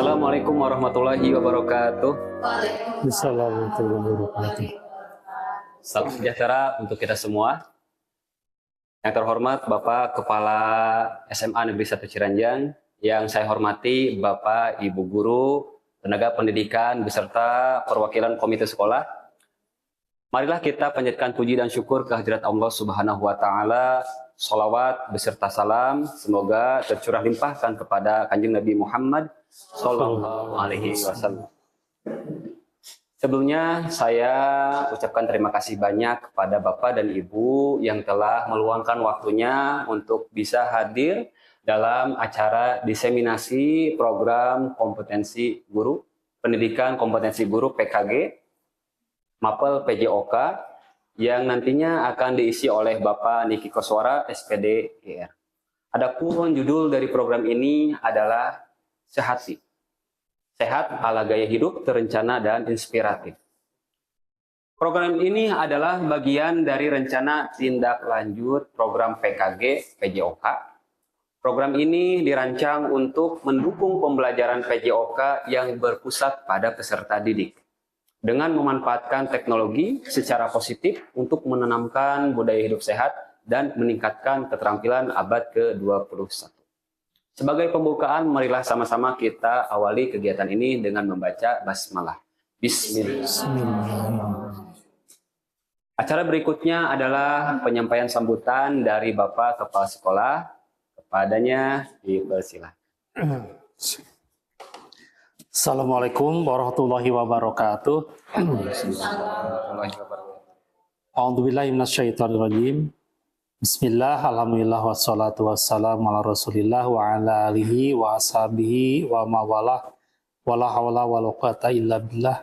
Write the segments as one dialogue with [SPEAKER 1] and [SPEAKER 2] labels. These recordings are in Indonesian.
[SPEAKER 1] Assalamualaikum warahmatullahi wabarakatuh.
[SPEAKER 2] Assalamualaikum warahmatullahi wabarakatuh.
[SPEAKER 1] Salam sejahtera untuk kita semua. Yang terhormat Bapak Kepala SMA Negeri 1 Ciranjang, yang saya hormati Bapak Ibu Guru, tenaga pendidikan beserta perwakilan komite sekolah. Marilah kita panjatkan puji dan syukur kehadirat Allah Subhanahu wa taala. Sholawat beserta salam semoga tercurah limpahkan kepada Kanjeng Nabi Muhammad sallallahu alaihi wasallam. Sebelumnya saya ucapkan terima kasih banyak kepada Bapak dan Ibu yang telah meluangkan waktunya untuk bisa hadir dalam acara diseminasi program kompetensi guru, pendidikan kompetensi guru PKG, Mapel PJOK, yang nantinya akan diisi oleh Bapak Niki Koswara, SPD GR. Adapun judul dari program ini adalah Sehati. Sehat ala gaya hidup terencana dan inspiratif. Program ini adalah bagian dari rencana tindak lanjut program PKG PJOK. Program ini dirancang untuk mendukung pembelajaran PJOK yang berpusat pada peserta didik, dengan memanfaatkan teknologi secara positif untuk menanamkan budaya hidup sehat dan meningkatkan keterampilan abad ke-21. Sebagai pembukaan, marilah sama-sama kita awali kegiatan ini dengan membaca basmalah. Bismillah. Acara berikutnya adalah penyampaian sambutan dari Bapak Kepala Sekolah. Kepadanya dipersilakan.
[SPEAKER 2] Assalamualaikum warahmatullahi wabarakatuh. A'udzubillahi minasyaitonirrajim. Bismillah, alhamdulillah, wassalatu wassalamu ala rasulillah wa ala alihi wa ashabihi wa mawalah wa la hawla wa la quwata illa billah.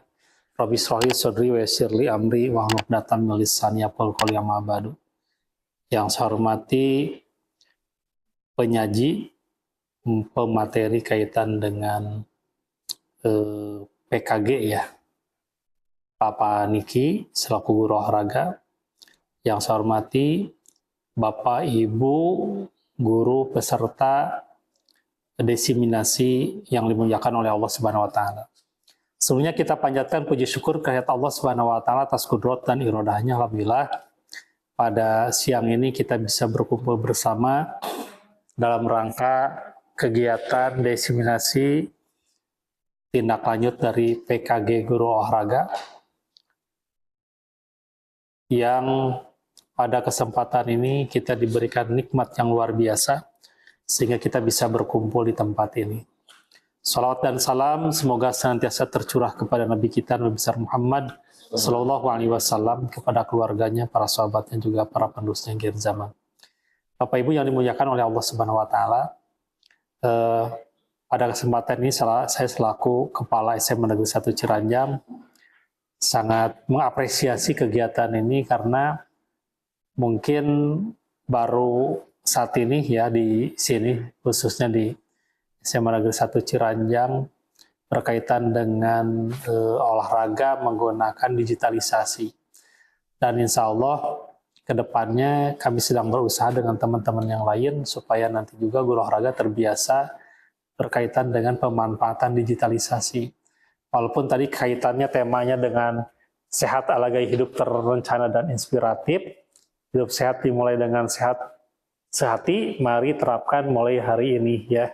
[SPEAKER 2] Rabbi shrah li sadri wa yassir li amri wa hlul 'uqdatam min lisani yafqahu qawli, amma ba'du. Yang saya hormati penyaji pemateri kaitan dengan PKG ya, Bapak Niki selaku guru olahraga. Yang saya hormati Bapak Ibu guru peserta diseminasi yang dimuliakan oleh Allah Subhanahu wa taala. Sebelumnya kita panjatkan puji syukur kehadirat Allah Subhanahu wa taala atas kudrat dan iradahnya. Alhamdulillah pada siang ini kita bisa berkumpul bersama dalam rangka kegiatan diseminasi tindak lanjut dari PKG guru olahraga yang pada kesempatan ini kita diberikan nikmat yang luar biasa sehingga kita bisa berkumpul di tempat ini. Salawat dan salam semoga senantiasa tercurah kepada Nabi kita Nabi besar Muhammad Sallallahu Alaihi Wasallam, kepada keluarganya, para sahabatnya, juga para penduduknya yang akhir zaman. Bapak Ibu yang dimuliakan oleh Allah Subhanahu Wa Taala, pada kesempatan ini saya selaku Kepala SMA Negeri 1 Ciranjang sangat mengapresiasi kegiatan ini karena mungkin baru saat ini ya di sini, khususnya di SMA Negeri 1 Ciranjang, berkaitan dengan olahraga menggunakan digitalisasi. Dan insya Allah kedepannya kami sedang berusaha dengan teman-teman yang lain supaya nanti juga guru olahraga terbiasa berkaitan dengan pemanfaatan digitalisasi. Walaupun tadi kaitannya temanya dengan sehat ala gaya hidup terencana dan inspiratif, hidup sehat dimulai dengan sehati, mari terapkan mulai hari ini ya.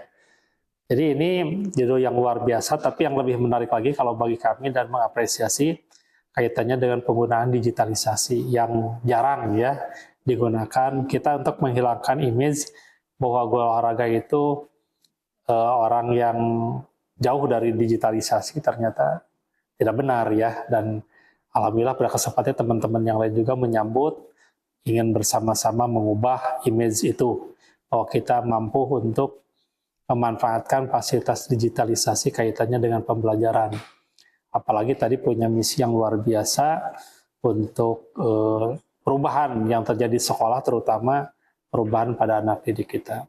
[SPEAKER 2] Jadi ini judul yang luar biasa, tapi yang lebih menarik lagi kalau bagi kami dan mengapresiasi kaitannya dengan penggunaan digitalisasi yang jarang ya digunakan kita untuk menghilangkan image bahwa guru olahraga itu orang yang jauh dari digitalisasi. Ternyata tidak benar ya, dan alhamdulillah pada kesempatan teman-teman yang lain juga menyambut, ingin bersama-sama mengubah image itu, bahwa kita mampu untuk memanfaatkan fasilitas digitalisasi kaitannya dengan pembelajaran. Apalagi tadi punya misi yang luar biasa untuk perubahan yang terjadi di sekolah, terutama perubahan pada anak didik kita.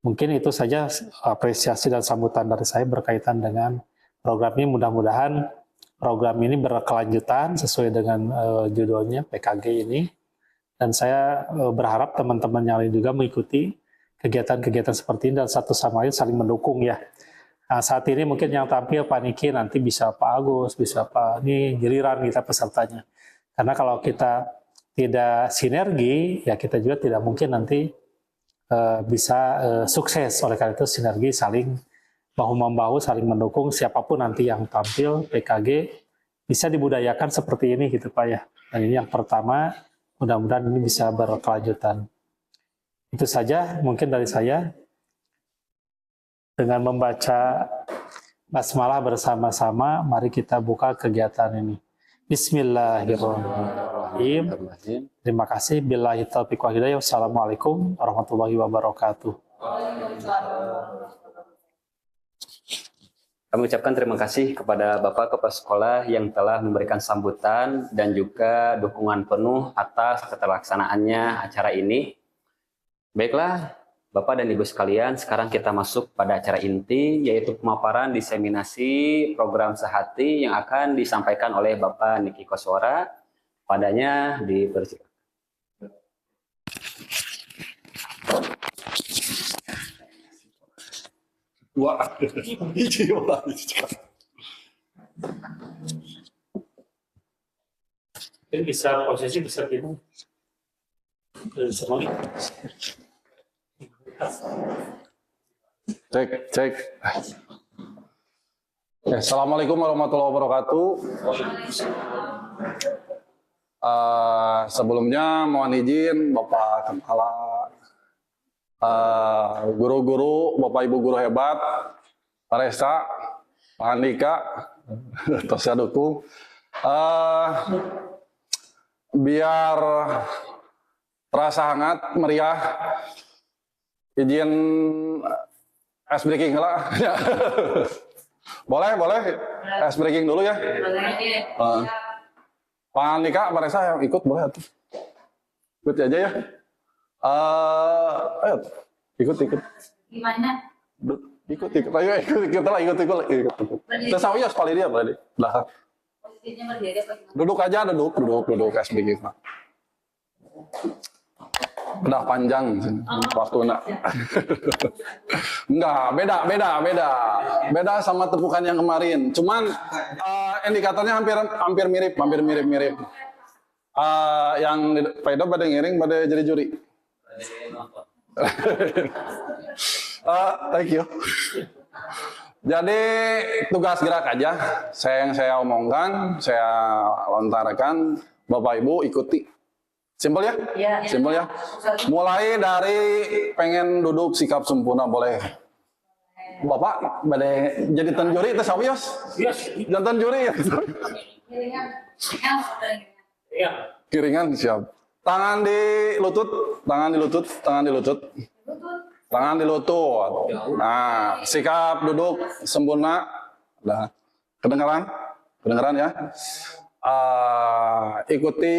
[SPEAKER 2] Mungkin itu saja apresiasi dan sambutan dari saya berkaitan dengan program ini. Mudah-mudahan program ini berkelanjutan sesuai dengan judulnya PKG ini. Dan saya berharap teman-teman yang lain juga mengikuti kegiatan-kegiatan seperti ini dan satu sama lain saling mendukung ya. Nah, saat ini mungkin yang tampil Pak Niki, nanti bisa Pak Agus, bisa Pak, ini giliran kita pesertanya. Karena kalau kita tidak sinergi, ya kita juga tidak mungkin nanti bisa sukses. Oleh karena itu sinergi, saling bahu-membahu, saling mendukung, siapapun nanti yang tampil PKG bisa dibudayakan seperti ini gitu Pak ya. Dan ini yang pertama, mudah-mudahan ini bisa berkelanjutan. Itu saja mungkin dari saya. Dengan membaca basmalah bersama-sama, mari kita buka kegiatan ini. Bismillahirrahmanirrahim. Terima kasih. Billahi taufiq wal hidayah. Wassalamualaikum warahmatullahi wabarakatuh.
[SPEAKER 1] Kami ucapkan terima kasih kepada Bapak Kepala Sekolah yang telah memberikan sambutan dan juga dukungan penuh atas keterlaksanaannya acara ini. Baiklah, Bapak dan Ibu sekalian, sekarang kita masuk pada acara inti, yaitu pemaparan diseminasi program sehati yang akan disampaikan oleh Bapak Niki Koswara. Padanya dipersilakan.
[SPEAKER 3] Wah,
[SPEAKER 2] Bisa posisi bisa gitu.
[SPEAKER 3] cek. Assalamualaikum warahmatullahi wabarakatuh. Sebelumnya mohon izin Bapak Kepala, guru-guru, Bapak Ibu guru hebat, Pak Resa, Pak Andika, Tosya dukung. Biar terasa hangat, meriah, izin ice breaking lah. boleh ice breaking dulu ya. Pak Andika, Pak Resa yang ikut boleh tuh. Ikut aja ya. Ayo ikut.
[SPEAKER 4] Gimana?
[SPEAKER 3] Ikut. Ayo ikut. Terus ya sekali dia boleh di belakang.
[SPEAKER 4] Posisinya berdiri apa gimana?
[SPEAKER 3] Duduk aja, duduk ice breaking Pak. Udah panjang waktu nak. Enggak, beda sama tepukan yang kemarin. Cuman indikatornya hampir mirip. Yang Pak Edo pada ngiring pada jadi juri. Thank you. Jadi tugas gerak aja. Saya omongkan, saya lontarkan, Bapak Ibu ikuti. Simpel ya?
[SPEAKER 4] Iya.
[SPEAKER 3] Simpel ya. Mulai dari pengen duduk sikap sempurna boleh. Bapak badai jadi tan juri itu sawios. Yes. Jantan juri ya.
[SPEAKER 4] Kiringan.
[SPEAKER 3] Kiringan siap. Tangan di lutut. Nah, sikap duduk sempurna. Nah, kedengaran ya. Ikuti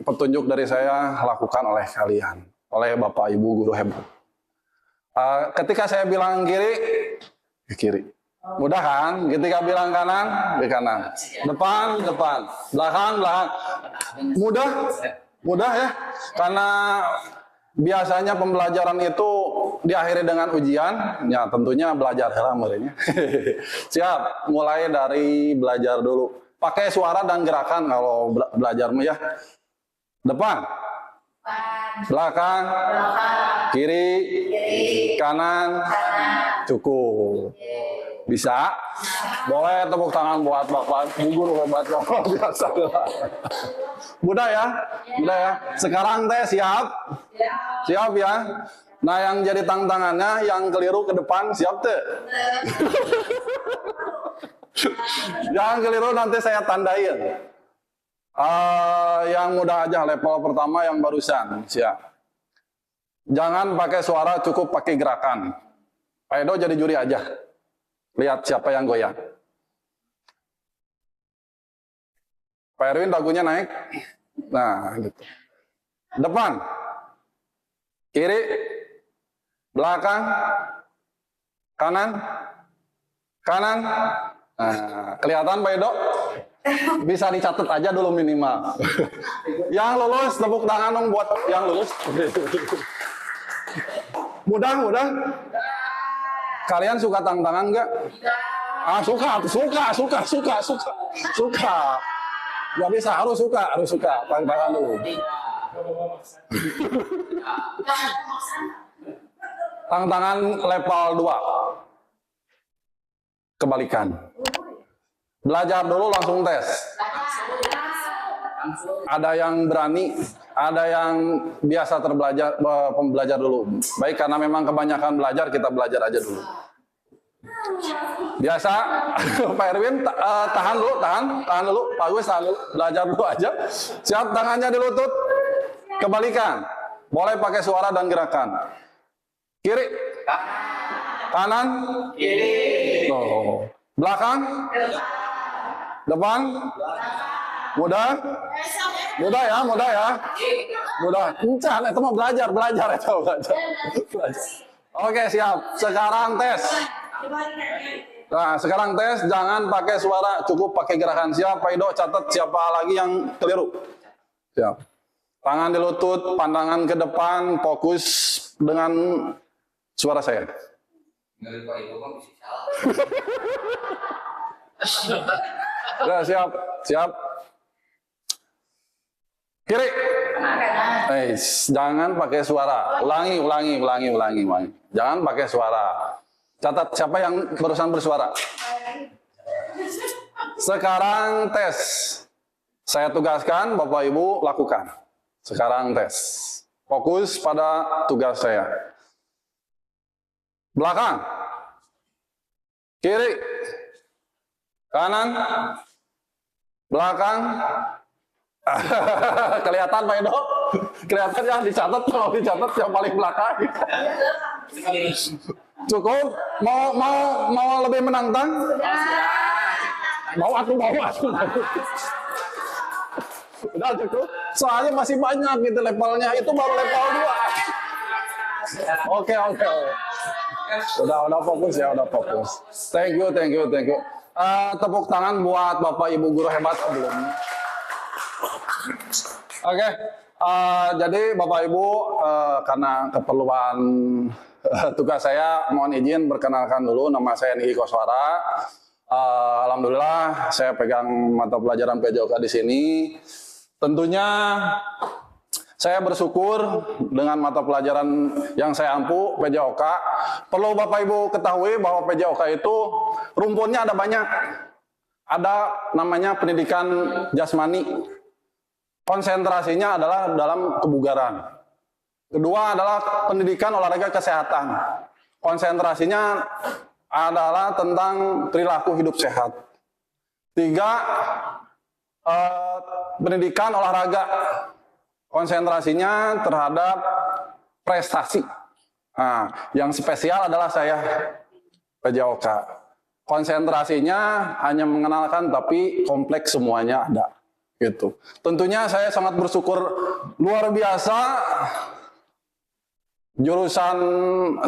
[SPEAKER 3] petunjuk dari saya, lakukan oleh kalian, oleh Bapak Ibu guru hebat. Ketika saya bilang kiri, ke kiri. Mudah kan? Ketika bilang kanan, ke kanan. Depan, belakang. Mudah ya. Karena biasanya pembelajaran itu diakhiri dengan ujian, ya tentunya belajar muridnya. Siap, mulai dari belajar dulu. Pakai suara dan gerakan kalau belajarmu ya. Depan, belakang, kiri, kanan, cukup. Bisa? Boleh tepuk tangan buat Bapak guru hebat Bapak biasa. Mudah ya? Sekarang teh siap? Siap ya? Nah yang jadi tantangannya yang keliru ke depan siap teh? Yang keliru nanti saya tandain. Yang mudah aja level pertama yang barusan siap. Jangan pakai suara, cukup pakai gerakan. Pak Edo jadi juri aja. Lihat siapa yang goyang. Pak Erwin dagunya naik. Nah, gitu. Depan. Kiri. Belakang. Kanan. Nah, kelihatan Pak Edo? Bisa dicatat aja dulu minimal. Yang lulus, tepuk tangan dong buat yang lulus. Mudah. Kalian suka tantangan nggak? Ah, suka. Nggak bisa, harus suka. Tantangan dulu. Tantangan level 2. Kebalikan. Belajar dulu langsung tes. Ada yang berani, ada yang biasa pembelajar dulu. Baik, karena memang kebanyakan belajar, kita belajar aja dulu. Biasa, Pak Erwin tahan dulu, Pak Agus tahan dulu, belajar dulu aja. Siap, tangannya di lutut, kebalikan. Boleh pakai suara dan gerakan. Kiri, kanan, kiri. Oh. Belakang, depan, mudah ya. Encan, itu mau belajar. Oke, siap. Sekarang tes. Nah, sekarang tes, jangan pakai suara, cukup pakai gerakan. Siap, Pak Ido, catat siapa lagi yang keliru. Siap. Tangan di lutut, pandangan ke depan, fokus dengan suara saya. Udah, siap. Kiri. Jangan pakai suara. Ulangi. Jangan pakai suara. Catat siapa yang barusan bersuara. Sekarang tes. Saya tugaskan, Bapak Ibu lakukan. Sekarang tes. Fokus pada tugas saya. Belakang. Kiri. Kanan. Belakang. Kelihatan Pak Edo? Kelihatan ya, dicatat, kalau dicatat yang paling belakang. Cukup? Mau lebih menantang? Mau. Udah cukup? Soalnya masih banyak gitu levelnya, itu baru level 2. Oke. Udah fokus. Thank you. Tepuk tangan buat Bapak Ibu guru hebat sebelumnya. Oke, jadi Bapak Ibu, karena keperluan tugas saya, mohon izin perkenalkan dulu, nama saya Niki Koswara. Alhamdulillah, saya pegang mata pelajaran PJOK di sini. Tentunya saya bersyukur dengan mata pelajaran yang saya ampu, PJOK. Perlu Bapak Ibu ketahui bahwa PJOK itu rumpunnya ada banyak. Ada namanya pendidikan jasmani. Konsentrasinya adalah dalam kebugaran. Kedua adalah pendidikan olahraga kesehatan. Konsentrasinya adalah tentang perilaku hidup sehat. 3, pendidikan olahraga. Konsentrasinya terhadap prestasi. Nah, yang spesial adalah saya, PJOK. Konsentrasinya hanya mengenalkan, tapi kompleks semuanya ada. Gitu. Tentunya saya sangat bersyukur luar biasa. Jurusan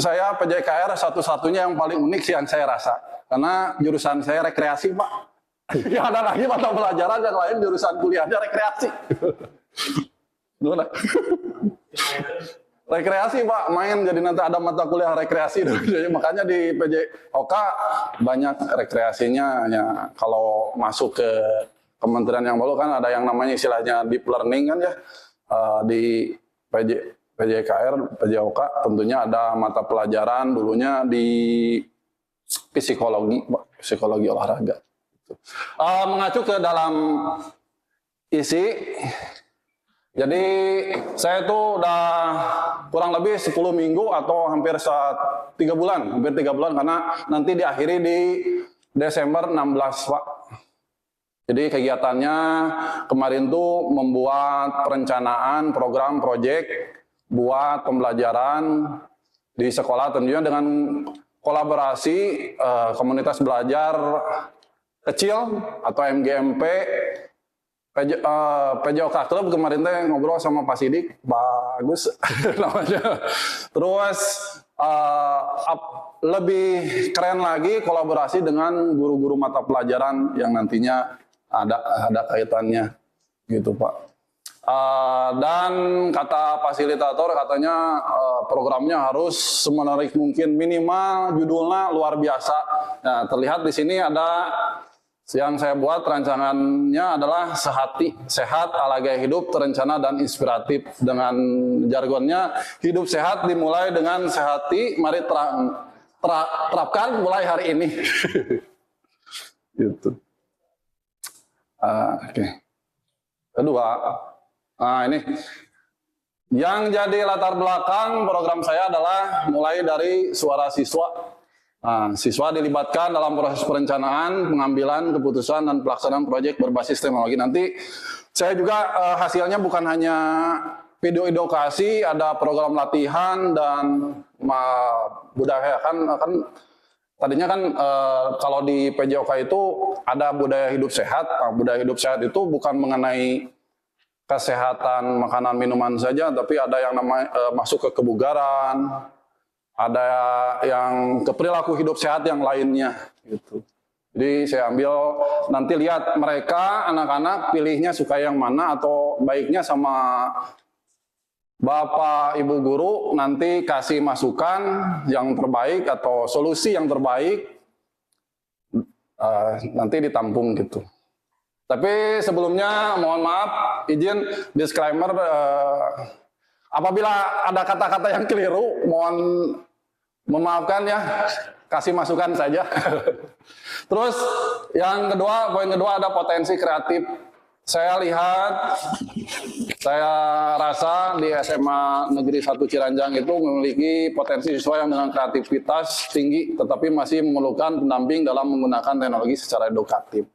[SPEAKER 3] saya PJKR satu-satunya yang paling unik sih yang saya rasa. Karena jurusan saya rekreasi, Pak. Ya, ada lagi mata pelajaran yang lain jurusan kuliahnya rekreasi. Rekreasi, Pak, main, jadi nanti ada mata kuliah rekreasi. Jadi makanya di PJOK banyak rekreasinya. Ya, kalau masuk ke kementerian yang baru kan ada yang namanya istilahnya deep learning kan ya. Di PJKR, PJOK tentunya ada mata pelajaran dulunya di psikologi olahraga. Mengacu ke dalam isi, jadi saya itu udah kurang lebih 10 minggu atau hampir 3 bulan karena nanti diakhiri di Desember 16, Pak. Jadi kegiatannya kemarin tuh membuat perencanaan program proyek buat pembelajaran di sekolah, tentunya dengan kolaborasi komunitas belajar kecil atau MGMP, PJOK Club. Kemarin teh ngobrol sama Pak Sidik, Pak Agus namanya. Terus lebih keren lagi kolaborasi dengan guru-guru mata pelajaran yang nantinya ada kaitannya gitu, Pak. Dan kata fasilitator katanya programnya harus semenarik mungkin, minimal judulnya luar biasa. Nah, terlihat di sini ada yang saya buat rancangannya adalah sehati, sehat ala gaya hidup terencana dan inspiratif. Dengan jargonnya hidup sehat dimulai dengan sehati, mari terapkan mulai hari ini. Gitu. Oke. Kedua, nah ini yang jadi latar belakang program saya adalah mulai dari suara siswa. Nah, siswa dilibatkan dalam proses perencanaan, pengambilan keputusan dan pelaksanaan proyek berbasis teknologi. Nanti saya juga hasilnya bukan hanya video edukasi, ada program latihan dan budaya kan tadinya kan kalau di PJOK itu ada budaya hidup sehat. Nah, budaya hidup sehat itu bukan mengenai kesehatan makanan minuman saja, tapi ada yang namanya masuk ke kebugaran, ada yang ke perilaku hidup sehat yang lainnya gitu. Jadi saya ambil, nanti lihat mereka anak-anak pilihnya suka yang mana, atau baiknya sama Bapak Ibu guru nanti kasih masukan yang terbaik atau solusi yang terbaik, nanti ditampung gitu. Tapi sebelumnya mohon maaf, izin disclaimer, apabila ada kata-kata yang keliru, mohon memaafkan ya, kasih masukan saja. Terus yang kedua, poin kedua ada potensi kreatif. Saya lihat, saya rasa di SMA Negeri 1 Ciranjang itu memiliki potensi siswa yang dengan kreativitas tinggi, tetapi masih memerlukan pendamping dalam menggunakan teknologi secara edukatif.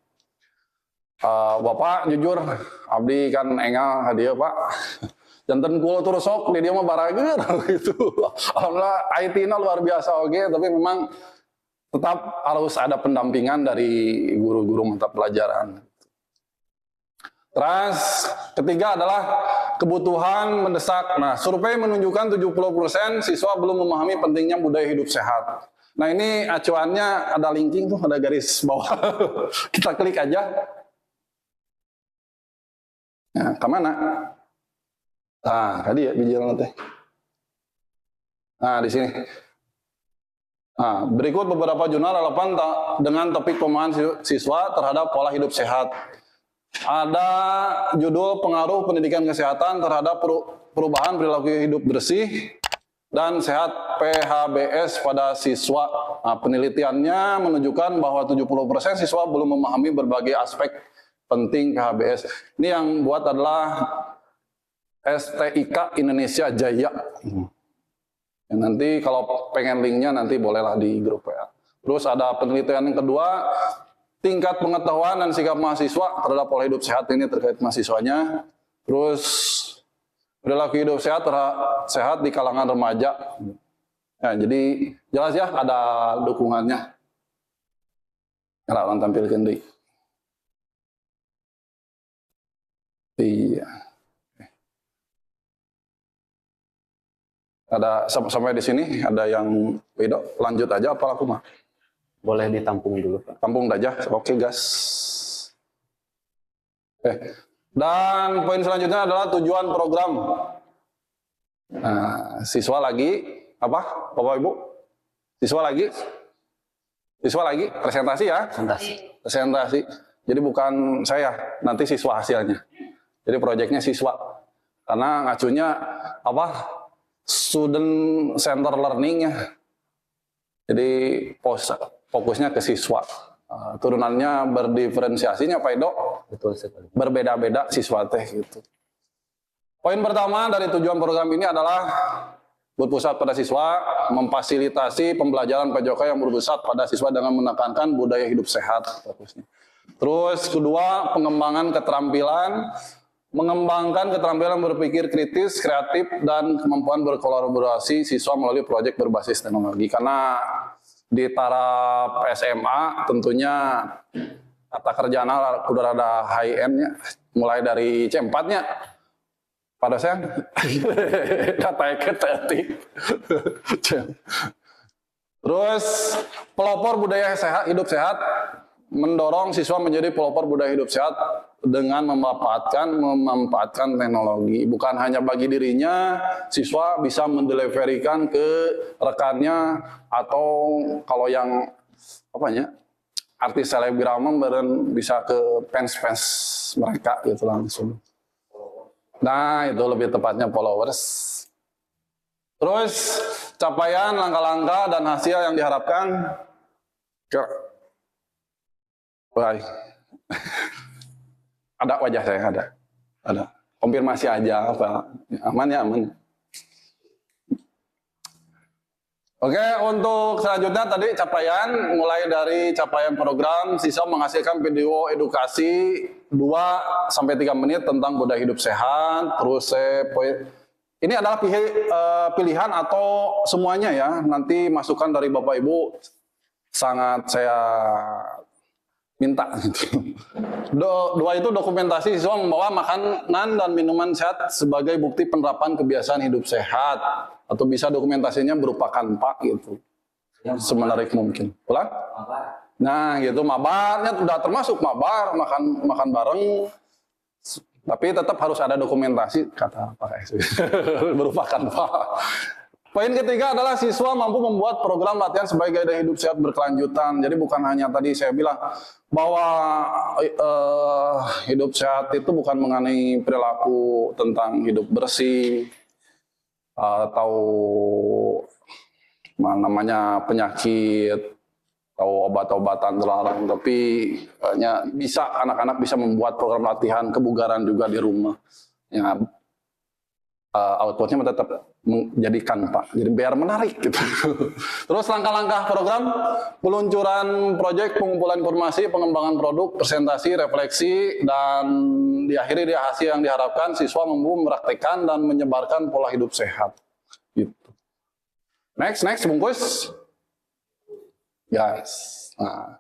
[SPEAKER 3] Bapak jujur, abdi kan engal hadiah Pak. Janten kulo terus sok di dia mah barager gitu. Alhamdulillah IT-nya luar biasa oke, tapi memang tetap harus ada pendampingan dari guru-guru mata pelajaran. Terus ketiga adalah kebutuhan mendesak. Nah, survei menunjukkan 70% siswa belum memahami pentingnya budaya hidup sehat. Nah, ini acuannya ada linking tuh, ada garis bawah. Kita klik aja. Nah, kemana? Nah, tadi ya bijilan teh. Nah, di sini. Nah, berikut beberapa jurnal relevan dengan topik pemahaman siswa terhadap pola hidup sehat. Ada judul pengaruh pendidikan kesehatan terhadap perubahan perilaku hidup bersih dan sehat PHBS pada siswa. Nah, penelitiannya menunjukkan bahwa 70% siswa belum memahami berbagai aspek penting PHBS. Ini yang buat adalah STIK Indonesia Jaya. Ya, nanti kalau pengen linknya nanti bolehlah di grup ya. Terus ada penelitian yang kedua, tingkat pengetahuan dan sikap mahasiswa terhadap pola hidup sehat, ini terkait mahasiswanya. Terus perilaku hidup sehat di kalangan remaja. Ya, jadi jelas ya ada dukungannya. Kalau orang tampilkan di. Iya. Ada sampai di sini ada yang beda. Lanjut aja apa aku mah?
[SPEAKER 1] Boleh ditampung dulu, Pak.
[SPEAKER 3] Tampung aja. Oke, gas. Dan poin selanjutnya adalah tujuan program. Nah, siswa lagi apa? Bapak Ibu? Siswa lagi presentasi ya? Presentasi. Jadi bukan saya, nanti siswa hasilnya. Jadi proyeknya siswa. Karena ngacunya apa? Student center learning ya. Jadi fokusnya ke siswa. Turunannya berdiferensiasinya Pak Edo.
[SPEAKER 1] Betul sekali.
[SPEAKER 3] Berbeda-beda siswa teh gitu. Poin pertama dari tujuan program ini adalah berpusat pada siswa, memfasilitasi pembelajaran PJOK yang berpusat pada siswa dengan menekankan budaya hidup sehat fokusnya. Terus kedua, pengembangan keterampilan, mengembangkan keterampilan berpikir kritis, kreatif, dan kemampuan berkolaborasi siswa melalui proyek berbasis teknologi. Karena di taraf SMA tentunya kata kerjana udah ada high end-nya, mulai dari C4-nya. Pada saya data ketetik. Terus pelopor budaya sehat, hidup sehat, mendorong siswa menjadi pelopor budaya hidup sehat dengan memanfaatkan teknologi. Bukan hanya bagi dirinya, siswa bisa mendeliverikan ke rekannya, atau kalau yang artis selebgram bisa ke fans-fans mereka gitu langsung. Nah, itu lebih tepatnya followers. Terus capaian, langkah-langkah dan hasil yang diharapkan. Baik. Ada wajah saya, ada. Konfirmasi aja apa? Aman ya, aman. Oke, untuk selanjutnya tadi capaian, mulai dari capaian program, siswa menghasilkan video edukasi 2-3 menit tentang budaya hidup sehat. Terus ini adalah pilihan atau semuanya ya, nanti masukan dari Bapak Ibu sangat saya minta gitu. Dua itu dokumentasi siswa membawa makanan dan minuman sehat sebagai bukti penerapan kebiasaan hidup sehat, atau bisa dokumentasinya berupa kanpak gitu. Semenarik mungkin. Ulang? Nah, gitu, mabarnya udah termasuk mabar, makan bareng. Tapi tetap harus ada dokumentasi, kata Pak SW. Berupa kanpak. Poin ketiga adalah siswa mampu membuat program latihan sebagai gaya hidup sehat berkelanjutan. Jadi bukan hanya tadi saya bilang bahwa hidup sehat itu bukan mengenai perilaku tentang hidup bersih atau namanya penyakit atau obat-obatan terlarang, tapi bisa anak-anak bisa membuat program latihan kebugaran juga di rumah. Ya, outputnya tetap menjadikan Pak, jadi biar menarik gitu. Terus langkah-langkah program, peluncuran proyek, pengumpulan informasi, pengembangan produk, presentasi, refleksi, dan diakhiri di hasil yang diharapkan siswa mampu mempraktikkan dan menyebarkan pola hidup sehat. Gitu. Next bungkus. Guys. Nah.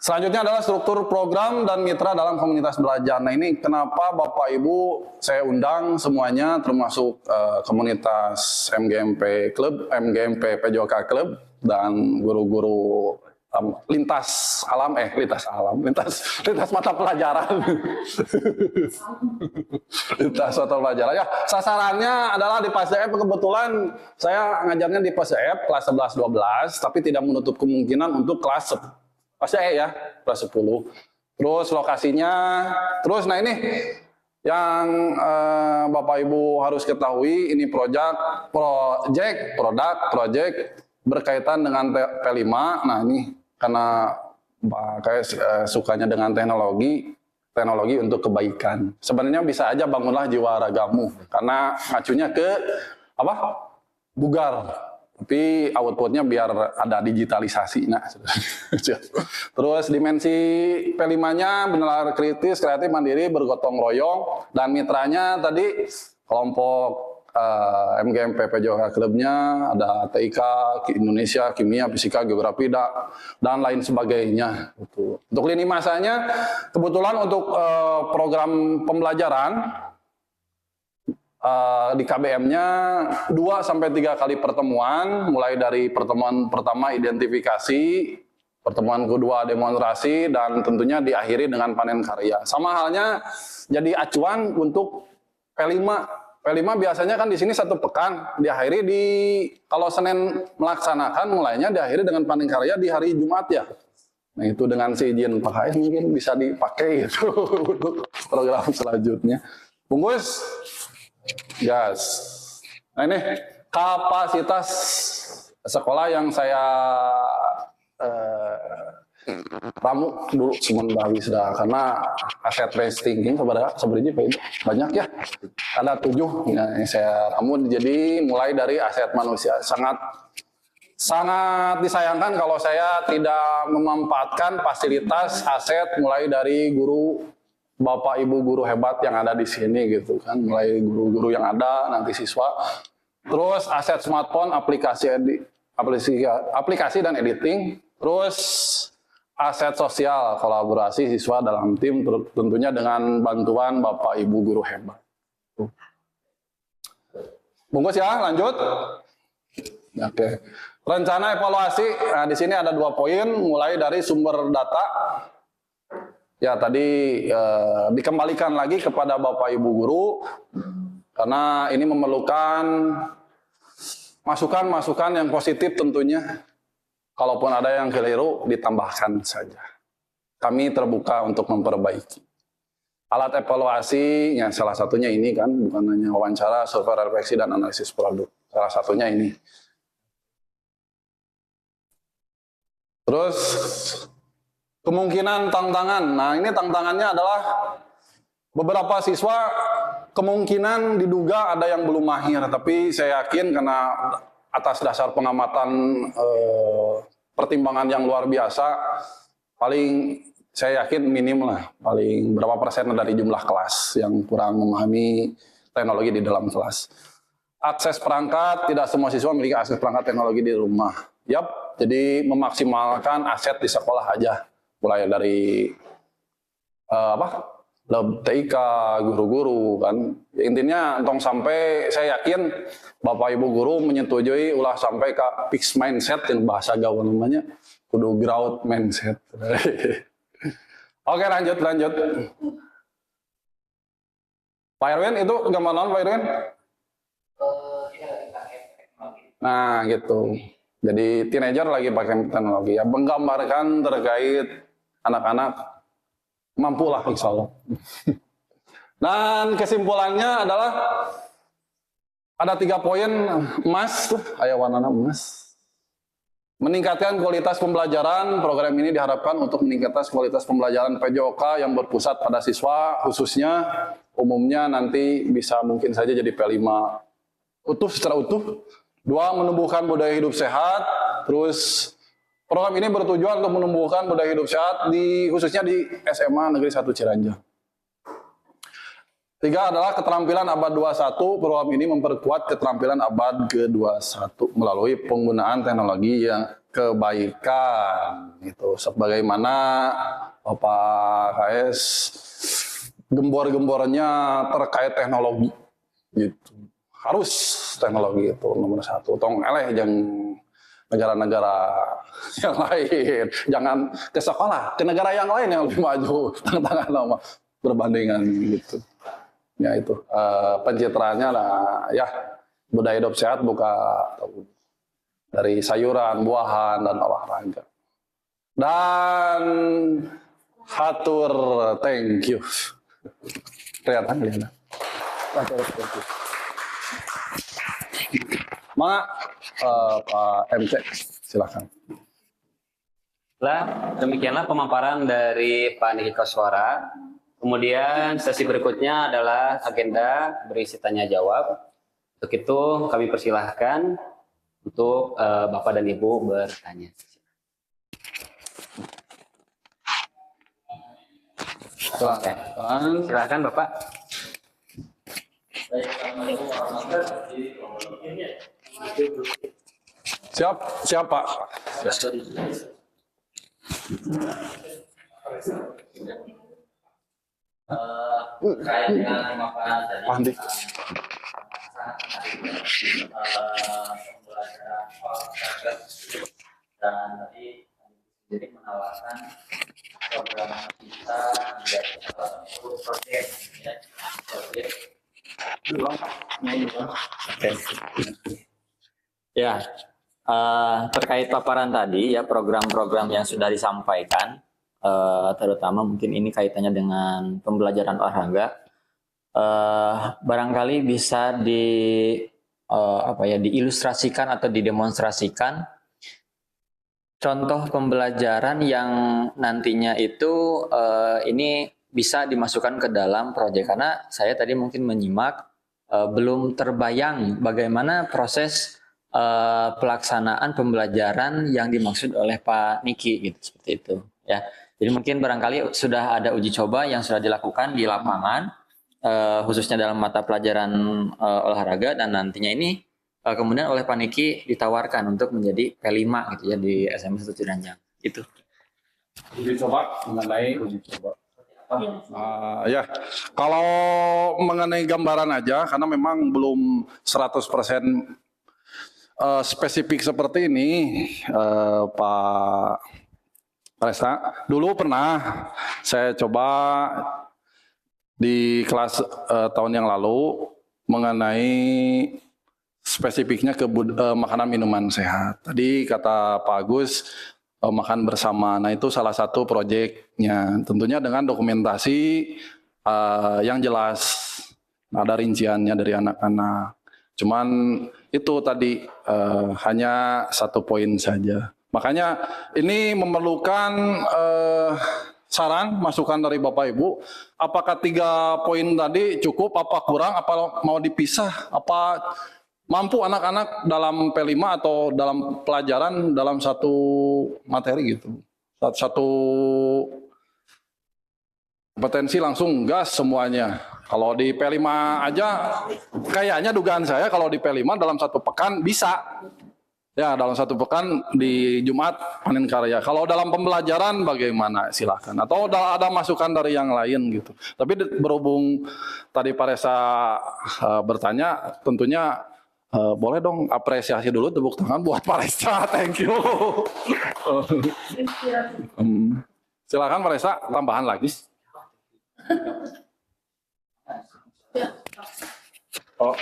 [SPEAKER 3] Selanjutnya adalah struktur program dan mitra dalam komunitas belajar. Nah, ini kenapa Bapak Ibu saya undang semuanya, termasuk komunitas MGMP Club, MGMP PJOK Club, dan guru-guru lintas mata pelajaran. Lintas mata pelajaran. Ya, sasarannya adalah di PASDF. Kebetulan saya ngajarnya di PASDF kelas 11-12, tapi tidak menutup kemungkinan untuk kelas pasti ya, kelas 10. Terus lokasinya, nah ini yang Bapak Ibu harus ketahui, ini project berkaitan dengan P5. Nah ini karena kayak sukanya dengan teknologi untuk kebaikan. Sebenarnya bisa aja bangunlah jiwa ragamu, karena ngacunya ke bugar. Tapi outputnya biar ada digitalisasi. Nah, terus dimensi P5-nya benar kritis, kreatif, mandiri, bergotong royong, dan mitranya tadi kelompok MGMP PJOK Clubnya ada TIK, Indonesia, Kimia, Fisika, Geografi, dan lain sebagainya. Untuk lini masanya, kebetulan untuk program pembelajaran di KBM-nya 2-3 kali pertemuan, mulai dari pertemuan pertama identifikasi, pertemuan kedua demonstrasi, dan tentunya diakhiri dengan panen karya. Sama halnya jadi acuan untuk P5. P5 biasanya kan di sini 1 pekan, diakhiri kalau Senin melaksanakan, mulainya diakhiri dengan panen karya di hari Jumat ya. Nah itu dengan seizin Pak Hais mungkin bisa dipakai gitu untuk program selanjutnya. Bungkus. Gas. Nah ini kapasitas sekolah yang saya ramu dulu sementara sudah, karena aset based thinking sebenarnya banyak ya, ada 7 yang saya ramu. Jadi mulai dari aset manusia, sangat disayangkan kalau saya tidak memanfaatkan fasilitas aset mulai dari guru, Bapak Ibu guru hebat yang ada di sini gitu kan, mulai guru-guru yang ada, nanti siswa, terus aset smartphone, aplikasi dan editing, terus aset sosial, kolaborasi siswa dalam tim, tentunya dengan bantuan Bapak Ibu guru hebat. Bungkus ya, lanjut. Oke. Rencana evaluasi, nah di sini ada 2 poin, mulai dari sumber data. Ya tadi dikembalikan lagi kepada Bapak Ibu guru karena ini memerlukan masukan-masukan yang positif tentunya. Kalaupun ada yang keliru ditambahkan saja. Kami terbuka untuk memperbaiki. Alat evaluasi, ya salah satunya ini kan, bukan hanya wawancara, survei, refleksi, dan analisis produk. Salah satunya ini. Terus kemungkinan tantangan. Nah ini tantangannya adalah beberapa siswa kemungkinan diduga ada yang belum mahir, tapi saya yakin karena atas dasar pengamatan pertimbangan yang luar biasa, paling saya yakin minim lah, paling berapa persen dari jumlah kelas yang kurang memahami teknologi di dalam kelas. Akses perangkat, tidak semua siswa memiliki akses perangkat teknologi di rumah. Yap, jadi memaksimalkan aset di sekolah aja, mulai dari lab TIK, guru-guru kan. Intinya tong sampai saya yakin Bapak Ibu guru menyetujui ulah sampai ke fixed mindset yang bahasa gaul namanya kudu growth mindset. Oke, lanjut. Pak Erwin itu gambar non Pak Erwin? Nah, gitu. Jadi teenager lagi pakai teknologi ya, menggambarkan terkait anak-anak mampulah insya Allah. Dan kesimpulannya adalah ada 3 poin emas tuh, aya warnana emas. Meningkatkan kualitas pembelajaran, program ini diharapkan untuk meningkatkan kualitas pembelajaran PJOK yang berpusat pada siswa, khususnya umumnya nanti bisa mungkin saja jadi P5 utuh secara utuh. 2, menumbuhkan budaya hidup sehat. Terus program ini bertujuan untuk menumbuhkan budaya hidup sehat khususnya di SMA Negeri 1 Ciranjang. 3 adalah keterampilan abad 21. Program ini memperkuat keterampilan abad ke-21 melalui penggunaan teknologi yang kebaikan. Gitu. Sebagaimana Bapak KS gembor-gembornya terkait teknologi. Gitu. Harus teknologi itu nomor 1. Tong eleh yang negara-negara yang lain. Jangan ke sekolah, ke negara yang lain yang lebih maju. Tangan-tangan nama berbandingan gitu. Ya itu pencitraannya lah ya budaya hidup sehat buka dari sayuran, buahan dan olahraga. Dan hatur thank you. Kelihatan. Hatur thank you. Pak MC silakan.
[SPEAKER 1] Demikianlah pemaparan dari Pak Niki Koswara. Kemudian sesi berikutnya adalah agenda berisi tanya jawab. Untuk itu kami persilahkan untuk Bapak dan Ibu bertanya. Silakan Bapak.
[SPEAKER 3] Siap Pak.
[SPEAKER 5] Terkait dengan pemaparan tadi
[SPEAKER 3] Pandi.
[SPEAKER 5] Pembelajaran olahraga dan tadi jadi menawarkan program kita menjadi salah satu proyek
[SPEAKER 6] Ya, terkait paparan tadi ya program-program yang sudah disampaikan, terutama mungkin ini kaitannya dengan pembelajaran olahraga, barangkali bisa diilustrasikan atau didemonstrasikan contoh pembelajaran yang nantinya itu ini bisa dimasukkan ke dalam proyek, karena saya tadi mungkin menyimak belum terbayang bagaimana proses pelaksanaan pembelajaran yang dimaksud oleh Pak Niki gitu, seperti itu ya. Jadi mungkin barangkali sudah ada uji coba yang sudah dilakukan di lapangan khususnya dalam mata pelajaran olahraga, dan nantinya ini kemudian oleh Pak Niki ditawarkan untuk menjadi P5 gitu ya di SMA 1 Ciranjang. Itu.
[SPEAKER 3] Uji coba mengenai uji coba. Ya, kalau mengenai gambaran aja, karena memang belum 100% spesifik seperti ini, Pak Resta, dulu pernah saya coba di kelas tahun yang lalu mengenai spesifiknya ke makanan minuman sehat. Tadi kata Pak Agus makan bersama. Nah itu salah satu proyeknya. Tentunya dengan dokumentasi yang jelas. Ada rinciannya dari anak-anak. Cuman itu tadi hanya satu poin saja. Makanya ini memerlukan saran, masukan dari Bapak Ibu. Apakah 3 poin tadi cukup, apa kurang, apa mau dipisah, apa mampu anak-anak dalam P5 atau dalam pelajaran dalam satu materi gitu. Satu kompetensi langsung gas semuanya. Kalau di P5 aja, kayaknya dugaan saya kalau di P5 dalam 1 pekan bisa. Ya, dalam 1 pekan di Jumat panen karya. Kalau dalam pembelajaran bagaimana? Silahkan. Atau ada masukan dari yang lain gitu. Tapi berhubung tadi Pak Resa bertanya, tentunya boleh dong apresiasi dulu, tepuk tangan buat Pak Resa. Thank you. Silahkan Pak Resa, tambahan lagi. Oh.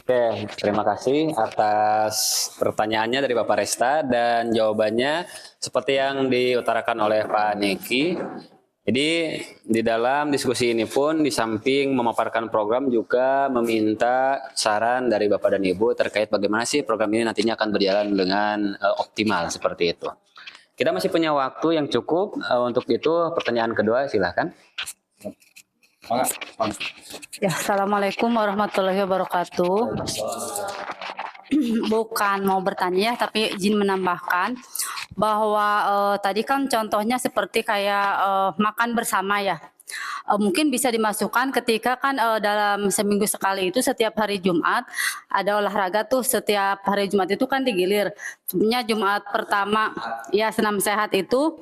[SPEAKER 1] Oke, terima kasih atas pertanyaannya dari Bapak Resta dan jawabannya seperti yang diutarakan oleh Pak Neki. Jadi di dalam diskusi ini pun di samping memaparkan program juga meminta saran dari Bapak dan Ibu terkait bagaimana sih program ini nantinya akan berjalan dengan optimal seperti itu. Kita masih punya waktu yang cukup untuk itu. Pertanyaan kedua silahkan.
[SPEAKER 7] Ya, Assalamualaikum warahmatullahi wabarakatuh. Bukan mau bertanya ya, tapi izin menambahkan bahwa tadi kan contohnya seperti kayak makan bersama ya. Mungkin bisa dimasukkan ketika kan dalam seminggu sekali itu setiap hari Jumat ada olahraga tuh, setiap hari Jumat itu kan digilir. Sebenarnya Jumat pertama ya senam sehat itu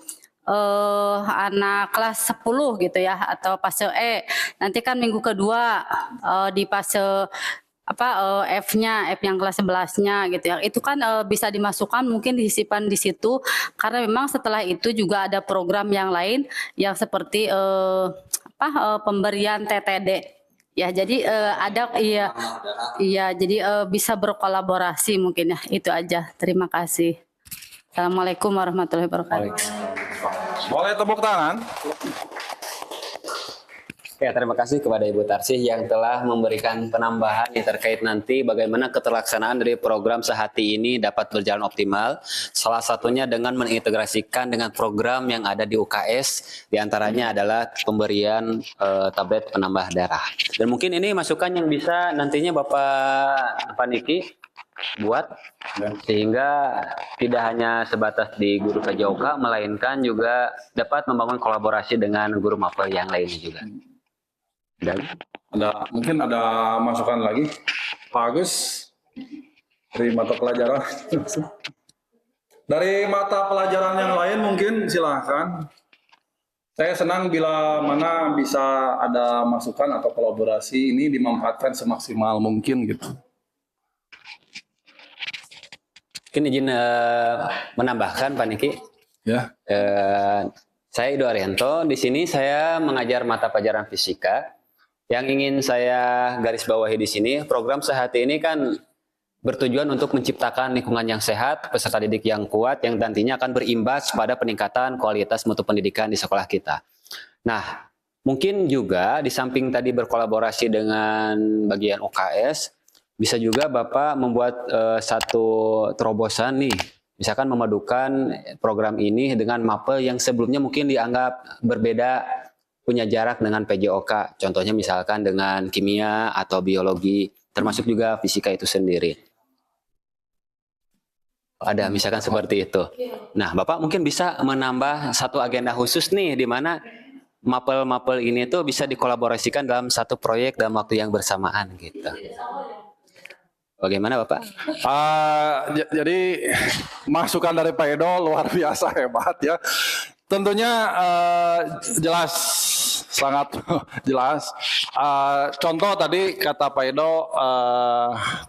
[SPEAKER 7] anak kelas 10 gitu ya, atau fase E. Nanti kan minggu kedua di fase F-nya, F yang kelas 11-nya gitu ya. Itu kan bisa dimasukkan mungkin disisipkan di situ, karena memang setelah itu juga ada program yang lain yang seperti pemberian TTD. Ya, jadi ada jadi bisa berkolaborasi mungkin ya. Itu aja. Terima kasih. Assalamualaikum warahmatullahi wabarakatuh.
[SPEAKER 3] Boleh tepuk tangan.
[SPEAKER 1] Ya, terima kasih kepada Ibu Tarsih yang telah memberikan penambahan terkait nanti bagaimana keterlaksanaan dari program Sehati ini dapat berjalan optimal. Salah satunya dengan mengintegrasikan dengan program yang ada di UKS, diantaranya adalah pemberian tablet penambah darah. Dan mungkin ini masukan yang bisa nantinya Bapak Niki buat, sehingga tidak hanya sebatas di guru PJOK, melainkan juga dapat membangun kolaborasi dengan guru mapel yang lainnya juga. Dan
[SPEAKER 3] Mungkin ada masukan lagi, Pak Agus, dari mata pelajaran. Dari mata pelajaran yang lain mungkin silahkan. Saya senang bila mana bisa ada masukan atau kolaborasi ini dimanfaatkan semaksimal mungkin gitu.
[SPEAKER 1] mungkin izin menambahkan Pak Niki.
[SPEAKER 3] Ya.
[SPEAKER 1] Saya Ido Arianto. Di sini saya mengajar mata pelajaran fisika. Yang ingin saya garis bawahi di sini, program Sehati ini kan bertujuan untuk menciptakan lingkungan yang sehat, peserta didik yang kuat, yang nantinya akan berimbas pada peningkatan kualitas mutu pendidikan di sekolah kita. Nah, mungkin juga di samping tadi berkolaborasi dengan bagian UKS, bisa juga Bapak membuat satu terobosan nih, misalkan memadukan program ini dengan mapel yang sebelumnya mungkin dianggap berbeda, punya jarak dengan PJOK, contohnya misalkan dengan kimia atau biologi, termasuk juga fisika itu sendiri. Ada misalkan seperti itu. Nah, Bapak mungkin bisa menambah satu agenda khusus nih, di mana mapel-mapel ini tuh bisa dikolaborasikan dalam satu proyek dalam waktu yang bersamaan gitu. Bagaimana Bapak?
[SPEAKER 3] Jadi masukan dari Pak Edo luar biasa hebat ya. Tentunya jelas sangat jelas. Contoh tadi kata Pak Edo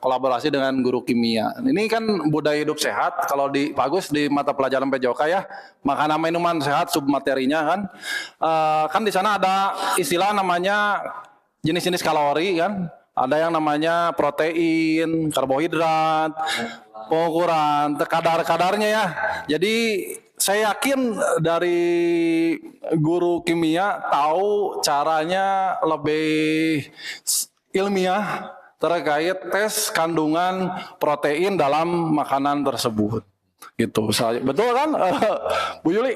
[SPEAKER 3] kolaborasi dengan guru kimia. Ini kan budaya hidup sehat. Kalau di Pak Agus di mata pelajaran PJOK ya, makanan minuman sehat submaterinya kan. Kan di sana ada istilah namanya jenis-jenis kalori kan. Ada yang namanya protein, karbohidrat, pengukuran, kadar-kadarnya ya. Jadi saya yakin dari guru kimia tahu caranya lebih ilmiah terkait tes kandungan protein dalam makanan tersebut. Gitu. Betul kan, Bu Yuli?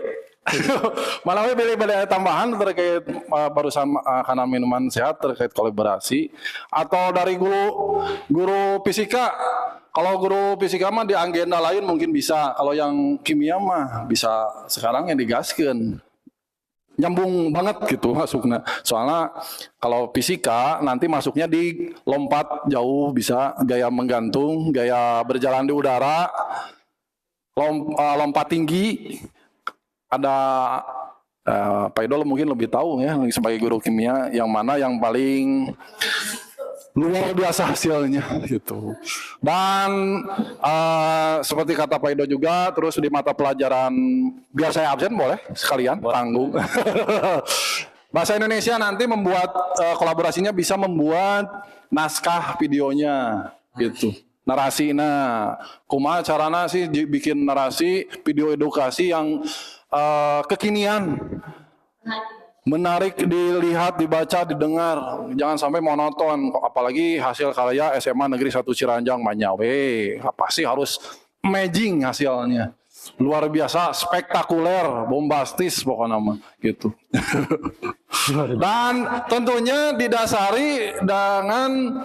[SPEAKER 3] Malah pilih-pilih tambahan terkait barusan makanan minuman sehat terkait kolaborasi atau dari guru fisika. Kalau guru fisika mah di agenda lain mungkin bisa, kalau yang kimia mah bisa sekarang yang digaskeun. Nyambung banget gitu masuknya. Soalnya kalau fisika nanti masuknya di lompat jauh, bisa gaya menggantung, gaya berjalan di udara, lompat tinggi. Ada Pak Idol mungkin lebih tahu ya sebagai guru kimia yang mana yang paling luar biasa hasilnya gitu. Dan seperti kata Pak Ido juga, terus di mata pelajaran biar saya absen boleh sekalian tanggung. Bahasa Indonesia nanti membuat kolaborasinya bisa membuat naskah videonya gitu. Narasi, nah kumaha carana sih bikin narasi video edukasi yang kekinian, menarik dilihat, dibaca, didengar, jangan sampai monoton. Apalagi hasil karya SMA Negeri 1 Ciranjang Manyawe, apa sih harus amazing hasilnya, luar biasa, spektakuler, bombastis pokoknya mah gitu. Dan tentunya didasari dengan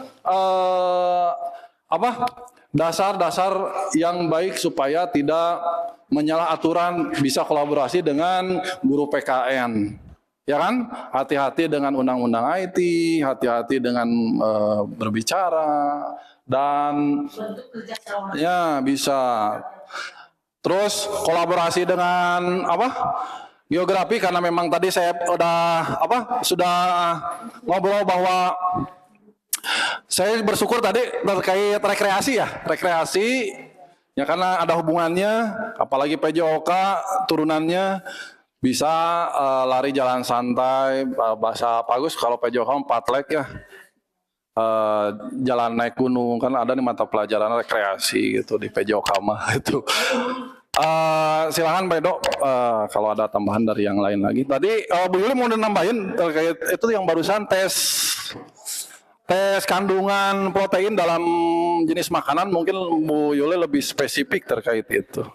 [SPEAKER 3] dasar-dasar yang baik supaya tidak menyalah aturan, bisa kolaborasi dengan guru PKN. Ya kan? Hati-hati dengan undang-undang IT, hati-hati dengan berbicara, dan ya bisa. Terus kolaborasi dengan geografi, karena memang tadi saya sudah ngobrol bahwa saya bersyukur tadi terkait rekreasi ya karena ada hubungannya, apalagi PJOK turunannya bisa lari jalan santai, bahasa bagus kalau PJOK 4 leg ya, jalan naik gunung, kan ada nih mata pelajaran rekreasi gitu di PJOK mah itu. Silakan Pak Edo kalau ada tambahan dari yang lain lagi. Tadi Bu Yuli mau nambahin terkait itu yang barusan tes kandungan protein dalam jenis makanan, mungkin Bu Yuli lebih spesifik terkait itu.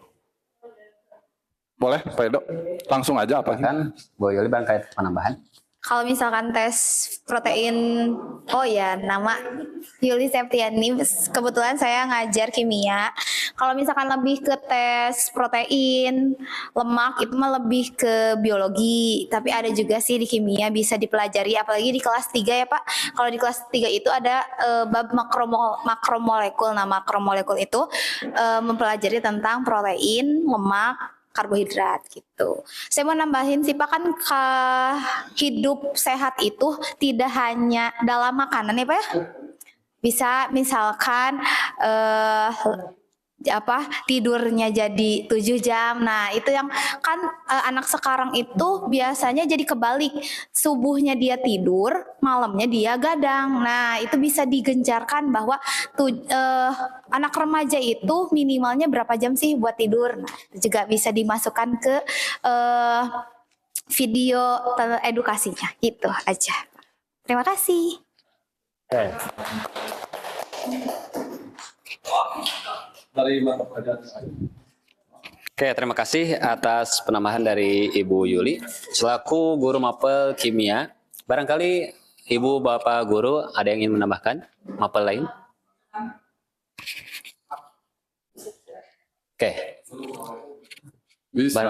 [SPEAKER 3] Boleh Pak Edo? Langsung aja apa?
[SPEAKER 1] Kan Bu Yuli barangkali penambahan.
[SPEAKER 8] Kalau misalkan tes protein, oh ya, nama Yuli Septiani, kebetulan saya ngajar kimia. Kalau misalkan lebih ke tes protein, lemak, itu mah lebih ke biologi. Tapi ada juga sih di kimia bisa dipelajari, apalagi di kelas 3 ya Pak. Kalau di kelas 3 itu ada bab makromolekul. Nah, makromolekul itu mempelajari tentang protein, lemak, karbohidrat gitu. Saya mau nambahin sih Pak, kan hidup sehat itu tidak hanya dalam makanan ya Pak ya. Bisa misalkan tidurnya jadi 7 jam. Nah, itu yang kan anak sekarang itu biasanya jadi kebalik. Subuhnya dia tidur, malamnya dia gadang. Nah, itu bisa digencarkan bahwa anak remaja itu minimalnya berapa jam sih buat tidur. Nah, itu juga bisa dimasukkan ke video edukasinya. Gitu aja. Terima kasih.
[SPEAKER 3] Dari mata pelajaran.
[SPEAKER 1] Oke, terima kasih atas penambahan dari Ibu Yuli. Selaku guru mapel kimia, barangkali Ibu Bapak guru ada yang ingin menambahkan mapel lain? Oke.
[SPEAKER 3] Bisa.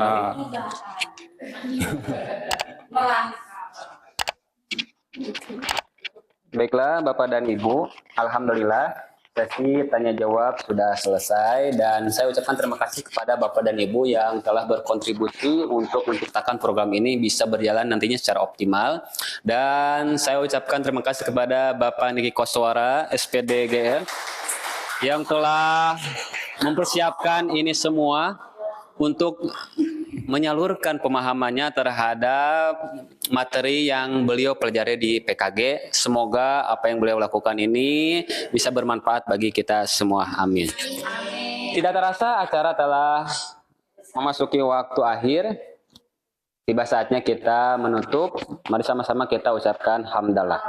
[SPEAKER 1] Baiklah Bapak dan Ibu, alhamdulillah Sesi tanya jawab sudah selesai dan saya ucapkan terima kasih kepada Bapak dan Ibu yang telah berkontribusi untuk menciptakan program ini bisa berjalan nantinya secara optimal. Dan saya ucapkan terima kasih kepada Bapak Niki Koswara, SPD GR, yang telah mempersiapkan ini semua untuk menyalurkan pemahamannya terhadap materi yang beliau pelajari di PKG. Semoga apa yang beliau lakukan ini bisa bermanfaat bagi kita semua. Amin. Tidak terasa acara telah memasuki waktu akhir. Tiba saatnya kita menutup. Mari sama-sama kita ucapkan hamdalah.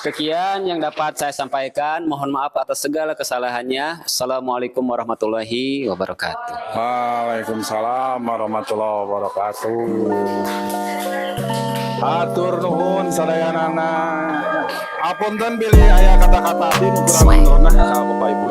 [SPEAKER 1] Sekian yang dapat saya sampaikan. Mohon maaf atas segala kesalahannya. Assalamualaikum warahmatullahi wabarakatuh.
[SPEAKER 3] Waalaikumsalam warahmatullahi wabarakatuh. Atur nuhun sadayanana. Apunten pilih aya kata-kata di nuturan Bapak Ibu.